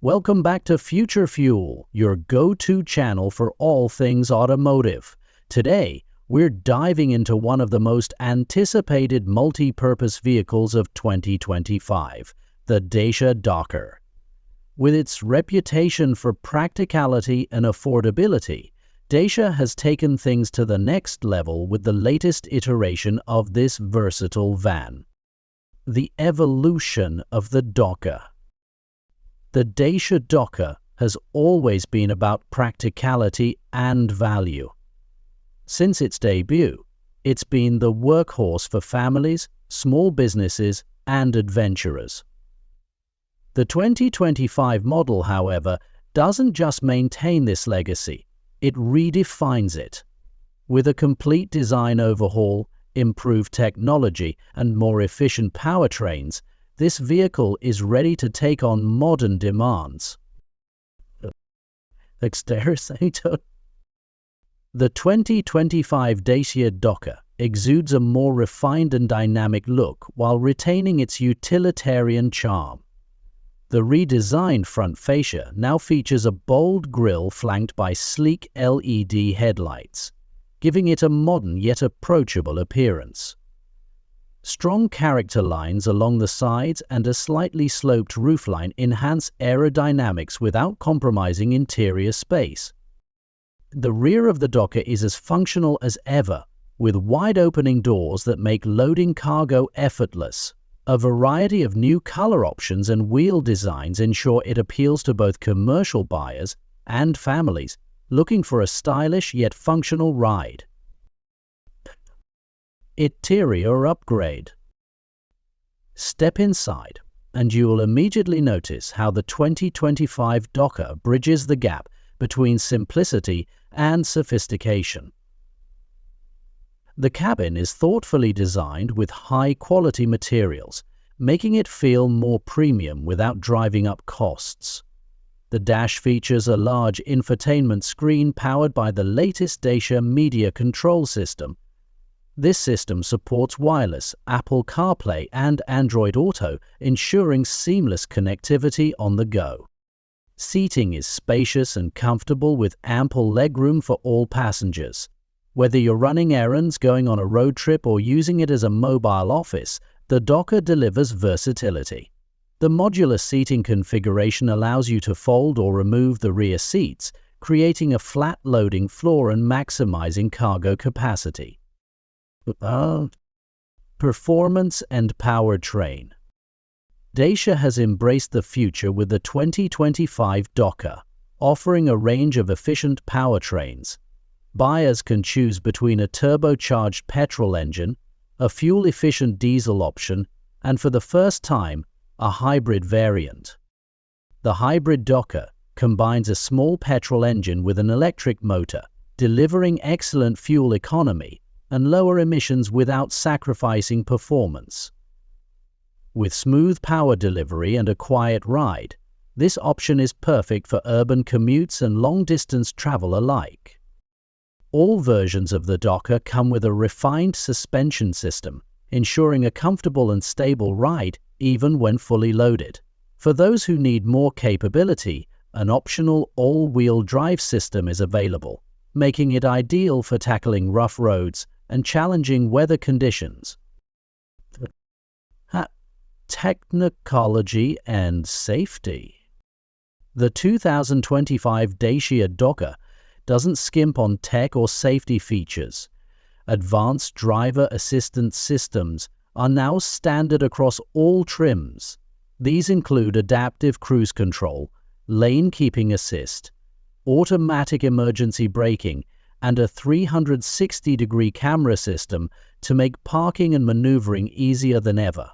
Welcome back to Future Fuel, your go-to channel for all things automotive. Today, we're diving into one of the most anticipated multi-purpose vehicles of 2025, the Dacia Dokker. With its reputation for practicality and affordability, Dacia has taken things to the next level with the latest iteration of this versatile van. The evolution of the Dokker. The Dacia Dokker has always been about practicality and value. Since its debut, it's been the workhorse for families, small businesses, and adventurers. The 2025 model, however, doesn't just maintain this legacy, it redefines it. With a complete design overhaul, improved technology, and more efficient powertrains, this vehicle is ready to take on modern demands. The 2025 Dacia Dokker exudes a more refined and dynamic look while retaining its utilitarian charm. The redesigned front fascia now features a bold grille flanked by sleek LED headlights, giving it a modern yet approachable appearance. Strong character lines along the sides and a slightly sloped roofline enhance aerodynamics without compromising interior space. The rear of the Dokker is as functional as ever, with wide-opening doors that make loading cargo effortless. A variety of new color options and wheel designs ensure it appeals to both commercial buyers and families looking for a stylish yet functional ride. Interior upgrade. Step inside, and you will immediately notice how the 2025 Dokker bridges the gap between simplicity and sophistication. The cabin is thoughtfully designed with high-quality materials, making it feel more premium without driving up costs. The dash features a large infotainment screen powered by the latest Dacia media control system. This system supports wireless, Apple CarPlay, and Android Auto, ensuring seamless connectivity on the go. Seating is spacious and comfortable with ample legroom for all passengers. Whether you're running errands, going on a road trip, or using it as a mobile office, the Dokker delivers versatility. The modular seating configuration allows you to fold or remove the rear seats, creating a flat loading floor and maximizing cargo capacity. Performance and powertrain. Dacia has embraced the future with the 2025 Dokker, offering a range of efficient powertrains. Buyers can choose between a turbocharged petrol engine, a fuel-efficient diesel option, and for the first time, a hybrid variant. The hybrid Dokker combines a small petrol engine with an electric motor, delivering excellent fuel economy and lower emissions without sacrificing performance. With smooth power delivery and a quiet ride, this option is perfect for urban commutes and long-distance travel alike. All versions of the Dokker come with a refined suspension system, ensuring a comfortable and stable ride even when fully loaded. For those who need more capability, an optional all-wheel drive system is available, making it ideal for tackling rough roads and challenging weather conditions. Technology and safety. The 2025 Dacia Dokker doesn't skimp on tech or safety features. Advanced driver assistance systems are now standard across all trims. These include adaptive cruise control, lane keeping assist, automatic emergency braking, and a 360-degree camera system to make parking and maneuvering easier than ever.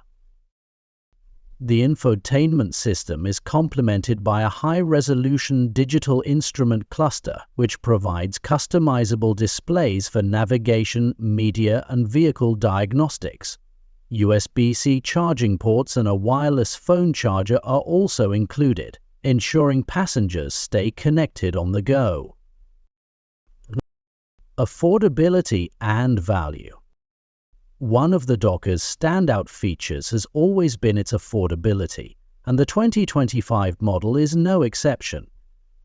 The infotainment system is complemented by a high-resolution digital instrument cluster, which provides customizable displays for navigation, media, and vehicle diagnostics. USB-C charging ports and a wireless phone charger are also included, ensuring passengers stay connected on the go. Affordability and value. One of the Dokker's standout features has always been its affordability, and the 2025 model is no exception.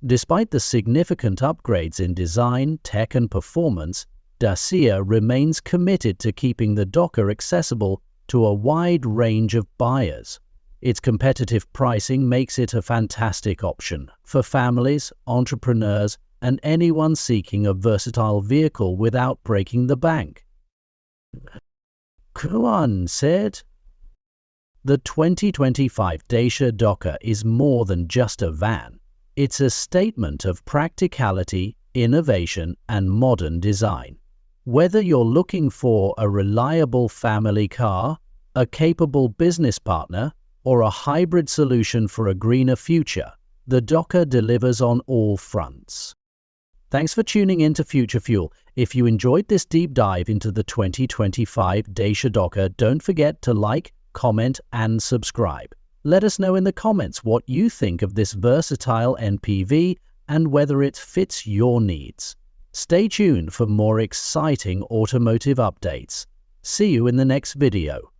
Despite the significant upgrades in design, tech and performance, Dacia remains committed to keeping the Dokker accessible to a wide range of buyers. Its competitive pricing makes it a fantastic option for families, entrepreneurs, and anyone seeking a versatile vehicle without breaking the bank. Come on, Sid. The 2025 Dacia Dokker is more than just a van. It's a statement of practicality, innovation, and modern design. Whether you're looking for a reliable family car, a capable business partner, or a hybrid solution for a greener future, the Dokker delivers on all fronts. Thanks for tuning in to Future Fuel. If you enjoyed this deep dive into the 2025 Dacia Dokker, don't forget to like, comment, and subscribe. Let us know in the comments what you think of this versatile MPV and whether it fits your needs. Stay tuned for more exciting automotive updates. See you in the next video.